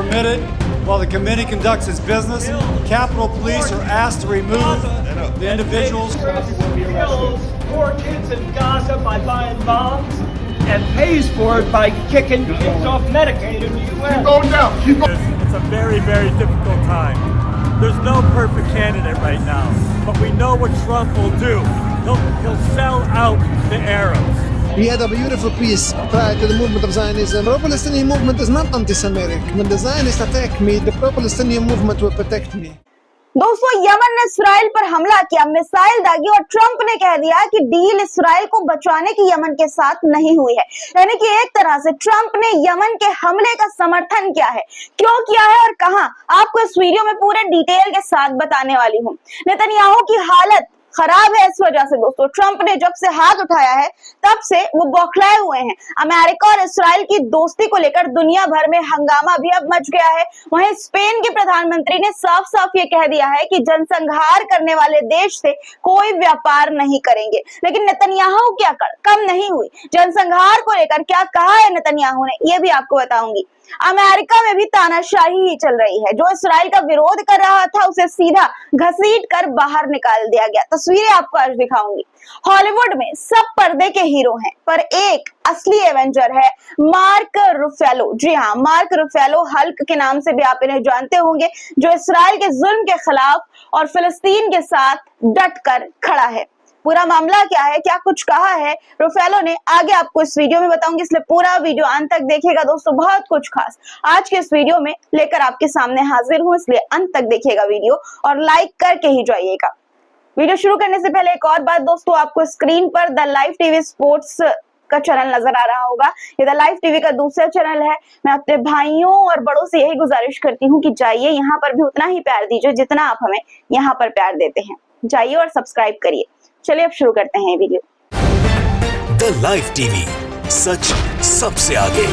permitted while the committee conducts its business. Capitol Police are asked to remove the individuals. Kills poor kids in Gaza by buying bombs and pays for it by kicking kids off Medicaid in the U.S. Keep going down. Keep going. It's a very, very difficult time. There's no perfect candidate right now, but we know what Trump will do. He'll sell out the Arabs. He had a beautiful peace prior to the movement of Zionism. The pro-Palestinian movement is not anti-Semitic. When the Zionists attack me, the pro-Palestinian movement will protect me. दोस्तों, Yemen ने Israel पर हमला किया, missile दागी और Trump ने कह दिया कि डील इसराइल को बचाने की यमन के साथ नहीं हुई है। यानी कि एक तरह से ट्रंप ने यमन के हमले का समर्थन किया है। क्यों किया है और कहां, आपको इस वीडियो में पूरे डिटेल के साथ बताने वाली हूं। नेतन्याहू की हालत खराब है इस वजह से दोस्तों। ट्रंप ने जब से हाथ उठाया है तब से वो बौखलाए हुए हैं। अमेरिका और इसराइल की दोस्ती को लेकर दुनिया भर में हंगामा भी अब मच गया है। वहीं स्पेन के प्रधानमंत्री ने साफ साफ ये कह दिया है कि जनसंहार करने वाले देश से कोई व्यापार नहीं करेंगे। लेकिन नेतन्याहू की अकड़ कम नहीं हुई। जनसंहार को लेकर क्या कहा है नेतन्याहू ने, ये भी आपको बताऊंगी। अमेरिका में भी तानाशाही ही चल रही है। जो इसराइल का विरोध कर रहा था उसे सीधा घसीट कर बाहर निकाल दिया गया। तस्वीरें आपको आज दिखाऊंगी। हॉलीवुड में सब पर्दे के हीरो हैं, पर एक असली एवेंजर है, मार्क रुफेलो। जी हाँ, मार्क रुफेलो, हल्क के नाम से भी आप इन्हें जानते होंगे, जो इसराइल के जुल्म के खिलाफ और फिलिस्तीन के साथ डट कर खड़ा है। पूरा मामला क्या है, क्या कुछ कहा है रुफेलो ने, आगे आपको इस वीडियो में बताऊंगी, इसलिए पूरा वीडियो अंत तक देखिएगा दोस्तों। बहुत कुछ खास आज के इस वीडियो में लेकर आपके सामने हाजिर हूं, इसलिए अंत तक देखिएगा वीडियो और लाइक करके ही जाइएगा। वीडियो शुरू करने से पहले एक और बात दोस्तों, आपको स्क्रीन पर द लाइव टीवी स्पोर्ट्स का चैनल नजर आ रहा होगा। ये द लाइव टीवी का दूसरा चैनल है। मैं अपने भाइयों और बड़ों से यही गुजारिश करती हूँ कि जाइए, यहाँ पर भी उतना ही प्यार दीजिए जितना आप हमें यहाँ पर प्यार देते हैं। जाइए और सब्सक्राइब करिए। चलिए अब शुरू करते हैं वीडियो। द लाइव टीवी, सच सबसे आगे।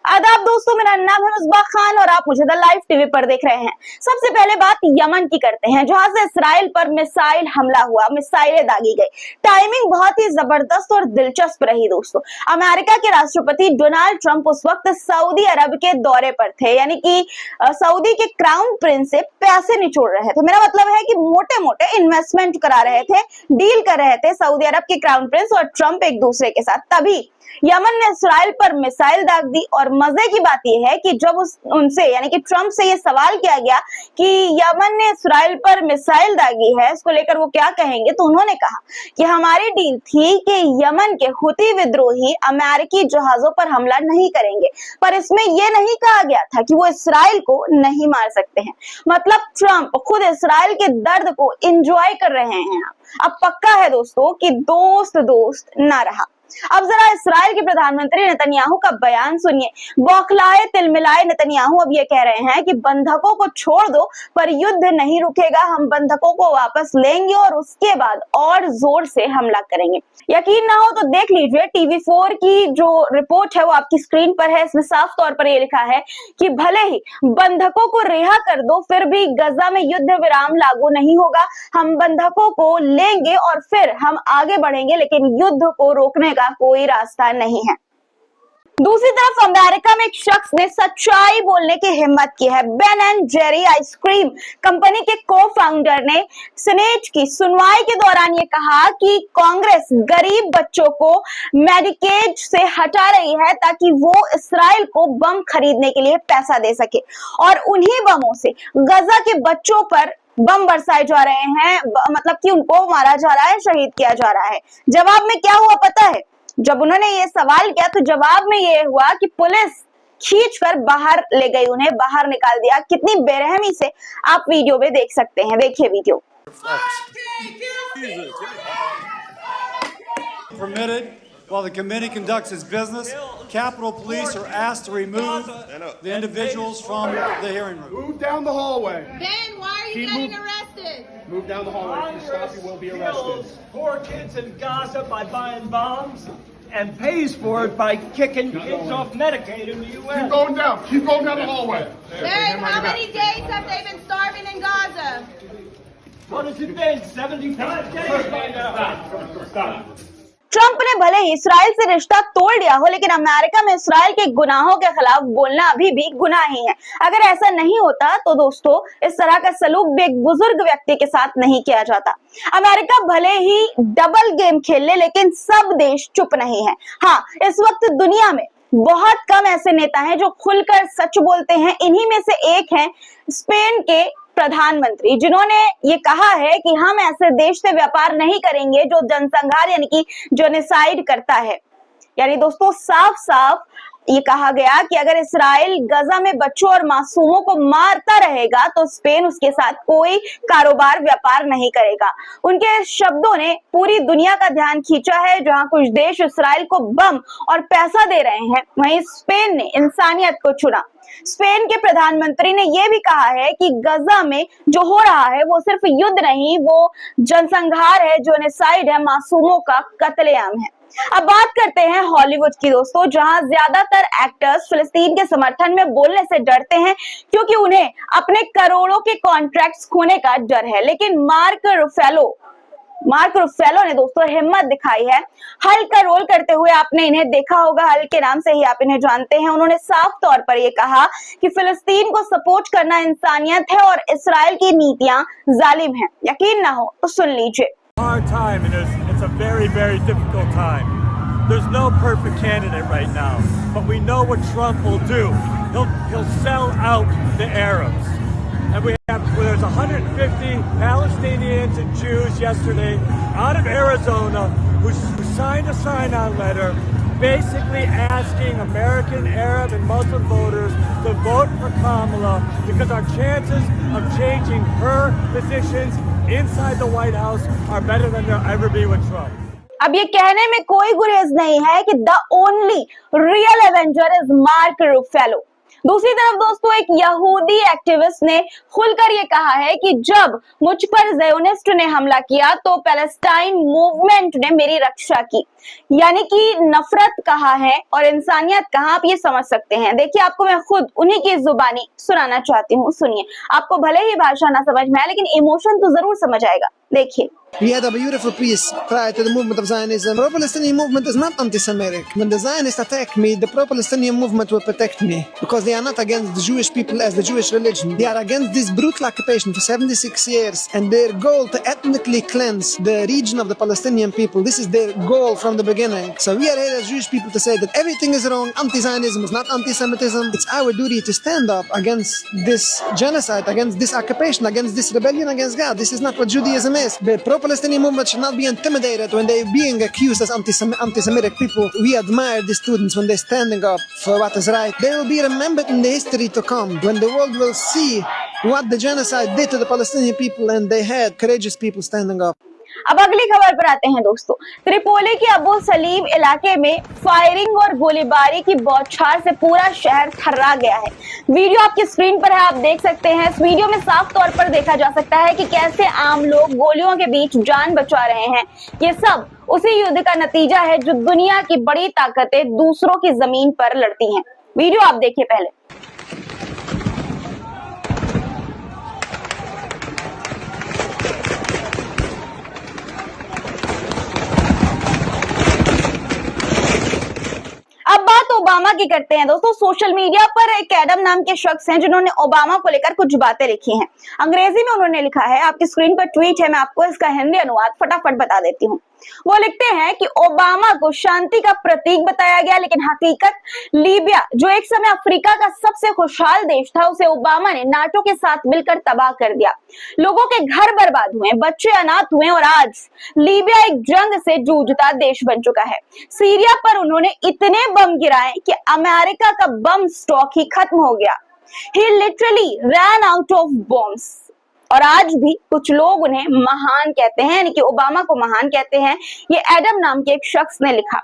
आदाब दोस्तों, मेरा नाम है मुस्बा खान और आप मुझे द लाइव टीवी पर देख रहे हैं। सबसे पहले बात यमन की करते हैं, जहां से इसराइल पर मिसाइल हमला हुआ, मिसाइलें दागी गई। टाइमिंग बहुत ही जबरदस्त और दिलचस्प रही दोस्तों। अमेरिका के राष्ट्रपति डोनाल्ड ट्रंप उस वक्त सऊदी अरब के दौरे पर थे, यानी कि सऊदी के क्राउन प्रिंस से पैसे निचोड़ रहे थे। मेरा मतलब है कि मोटे मोटे इन्वेस्टमेंट करा रहे थे, डील कर रहे थे सऊदी अरब के क्राउन प्रिंस और ट्रंप एक दूसरे के साथ। तभी यमन ने इसराइल पर मिसाइल दाग दी। और मजे की बात यह है कि जब उनसे यानी कि ट्रंप से ये सवाल किया गया कि यमन ने इसराइल पर मिसाइल दागी है, इसको लेकर वो क्या कहेंगे, तो उन्होंने कहा कि हमारी डील थी कि यमन के हुती विद्रोही अमेरिकी जहाजों पर हमला नहीं करेंगे, पर इसमें यह नहीं कहा गया था कि वो इसराइल को नहीं मार सकते हैं। मतलब ट्रंप खुद इसराइल के दर्द को एंजॉय कर रहे हैं। अब पक्का है दोस्तों कि दोस्त दोस्त ना रहा। अब जरा इसराइल के प्रधानमंत्री नेतन्याहू का बयान सुनिए। बौखलाए तिलमिलाए नेतन्याहू अब ये कह रहे हैं कि बंधकों को छोड़ दो, पर युद्ध नहीं रुकेगा, हम बंधकों को वापस लेंगे और उसके बाद और जोर से हमला करेंगे। यकीन ना हो तो देख लीजिए, TV4 की जो रिपोर्ट है वो आपकी स्क्रीन पर है। इसमें साफ तौर पर ये लिखा है कि भले ही बंधकों को रिहा कर दो, फिर भी गजा में युद्ध विराम लागू नहीं होगा। हम बंधकों को लेंगे और फिर हम आगे बढ़ेंगे, लेकिन युद्ध को रोकने का कोई रास्ता नहीं है। दूसरी तरफ अमेरिका में एक शख्स ने सच्चाई बोलने की हिम्मत की है। Ben and Jerry ice cream company के को-फाउंडर ने सीनेट की सुनवाई के दौरान ये कहा कि कांग्रेस गरीब बच्चों को मेडिकेड से हटा रही है ताकि वो इसराइल को बम खरीदने के लिए पैसा दे सके, और उन्हीं बमों से गजा के बच्चों पर बम बरसाए जा रहे हैं, मतलब कि उनको मारा जा रहा है, शहीद किया जा रहा है। जवाब में क्या हुआ पता है? जब उन्होंने ये सवाल किया तो जवाब में ये हुआ कि पुलिस खींचकर बाहर ले गई, उन्हें बाहर निकाल दिया। कितनी बेरहमी से आप वीडियो में देख सकते हैं। देखिए video. Permitted while the committee conducts its business. Capitol Police are asked to remove the individuals from the hearing room. Move down the hallway. Ben, why are you getting arrested? Move down the hallway. If you stop, you will be arrested. Kills poor kids in Gaza by buying bombs and pays for it by kicking kids off Medicaid in the Keep U.S. going down. Keep going down the hallway. Ben, how many days have they been starving in Gaza? What has it been? 75 days by now. Stop. Trump ने भले ही Israel से रिश्ता तोड़ लिया हो, लेकिन America में Israel के गुनाहों के खिलाफ बोलना अभी भी गुनाह ही है। अगर ऐसा नहीं होता तो दोस्तों इस तरह का सलूक भी एक बुजुर्ग व्यक्ति के साथ नहीं किया जाता। अमेरिका भले ही डबल गेम खेल ले, लेकिन सब देश चुप नहीं है। हाँ, इस वक्त दुनिया में बहुत कम ऐसे नेता हैं जो खुलकर सच बोलते हैं। इन्हीं में से एक हैं स्पेन के प्रधानमंत्री, जिन्होंने ये कहा है कि हम ऐसे देश से व्यापार नहीं करेंगे जो जनसंहार यानी कि जेनोसाइड करता है। यानी दोस्तों साफ साफ ये कहा गया कि अगर इसराइल गजा में बच्चों और मासूमों को मारता रहेगा तो स्पेन उसके साथ कोई कारोबार व्यापार नहीं करेगा। उनके शब्दों ने पूरी दुनिया का ध्यान खींचा है। जहां कुछ देश इसराइल को बम और पैसा दे रहे हैं, वहीं स्पेन ने इंसानियत को चुना। स्पेन के प्रधानमंत्री ने यह भी कहा है कि गजा में जो हो रहा है वो सिर्फ युद्ध नहीं, वो जनसंहार है, जेनोसाइड है, मासूमों का कत्लेआम है। अब बात करते हैं हॉलीवुड की दोस्तों, जहां ज्यादातर एक्टर्स फिलिस्तीन के समर्थन में बोलने से डरते हैं क्योंकि उन्हें अपने करोड़ों के कॉन्ट्रैक्ट्स खोने का डर है। लेकिन मार्क रुफेलो ने दोस्तों हिम्मत दिखाई है। हल्क का रोल करते हुए आपने इन्हें देखा होगा, हल्क के नाम से ही आप इन्हें जानते हैं। उन्होंने साफ तौर पर यह कहा कि फिलिस्तीन को सपोर्ट करना इंसानियत है और इसराइल की नीतियां जालिम हैं। यकीन ना हो तो सुन लीजिए। Hard time, and it's a very, very difficult time. There's no perfect candidate right now, but we know what Trump will do. He'll sell out the Arabs. And there's 150 Palestinians and Jews yesterday out of Arizona who signed a sign-on letter basically asking American, Arab, and Muslim voters to vote for Kamala because our chances of changing her positions inside the White House are better than they'll ever be with Trump. अब ये कहने में कोई गुरेज नहीं है कि the only real Avenger is mark Ruffalo. दूसरी तरफ दोस्तों एक यहूदी एक्टिविस्ट ने खुलकर ये कहा है कि जब मुझ पर ज़ियोनिस्ट ने हमला किया तो पैलेस्टाइन मूवमेंट ने मेरी रक्षा की। यानी कि नफरत कहाँ है और इंसानियत कहाँ, आप ये समझ सकते हैं। देखिए आपको मैं खुद उन्हीं की जुबानी सुनाना चाहती हूँ, सुनिए। आपको भले ही भाषा ना समझ में आए लेकिन इमोशन तो जरूर समझ आएगा, देखिए। We had a beautiful peace prior to the movement of Zionism. The pro-Palestinian movement is not anti-Semitic. When the Zionists attack me, the pro-Palestinian movement will protect me because they are not against the Jewish people as the Jewish religion. They are against this brutal occupation for 76 years and their goal to ethnically cleanse the region of the Palestinian people. This is their goal from the beginning. So we are here as Jewish people to say that everything is wrong. Anti-Zionism is not anti-Semitism. It's our duty to stand up against this genocide, against this occupation, against this rebellion against God. This is not what Judaism is. The pro-Palestinian movement should not be intimidated when they're being accused as anti-Semitic people. We admire the students when they're standing up for what is right. They will be remembered in the history to come when the world will see what the genocide did to the Palestinian people and they had courageous people standing up. अब अगली खबर पर आते हैं दोस्तों। Tripoli के अबू सलीम इलाके में फायरिंग और गोलीबारी की बौछार से पूरा शहर थर्रा गया है। वीडियो आपकी स्क्रीन पर है, आप देख सकते हैं। इस वीडियो में साफ तौर पर देखा जा सकता है कि कैसे आम लोग गोलियों के बीच जान बचा रहे हैं। ये सब उसी युद्ध का नतीजा है जो दुनिया की बड़ी ताकतें दूसरों की जमीन पर लड़ती हैं। वीडियो आप देखिए पहले। अब बात ओबामा की करते हैं दोस्तों। सोशल मीडिया पर एक एडम नाम के शख्स हैं जिन्होंने ओबामा को लेकर कुछ बातें लिखी हैं। अंग्रेजी में उन्होंने लिखा है, आपकी स्क्रीन पर ट्वीट है, मैं आपको इसका हिंदी अनुवाद फटाफट बता देती हूँ। वो लिखते हैं कि ओबामा को शांति का प्रतीक बताया गया, लेकिन हकीकत लीबिया जो एक समय अफ्रीका का सबसे खुशहाल देश था, उसे ओबामा ने नाटो के साथ मिलकर तबाह कर दिया। लोगों के घर बर्बाद हुए, बच्चे अनाथ हुए और आज लीबिया एक जंग से जूझता देश बन चुका है। सीरिया पर उन्होंने इतने बम गिराए कि अमेरिका का बम स्टॉक ही खत्म हो गया। He literally ran out of bombs। और आज भी कुछ लोग उन्हें महान कहते हैं, यानी कि ओबामा को महान कहते हैं। ये एडम नाम के एक शख्स ने लिखा।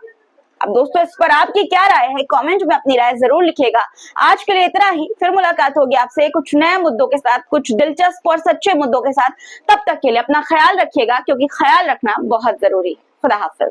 अब दोस्तों इस पर आपकी क्या राय है, कमेंट में अपनी राय जरूर लिखिएगा। आज के लिए इतना ही, फिर मुलाकात होगी आपसे कुछ नए मुद्दों के साथ, कुछ दिलचस्प और सच्चे मुद्दों के साथ। तब तक के लिए अपना ख्याल रखिएगा, क्योंकि ख्याल रखना बहुत जरूरी है। खुदा हाफिज।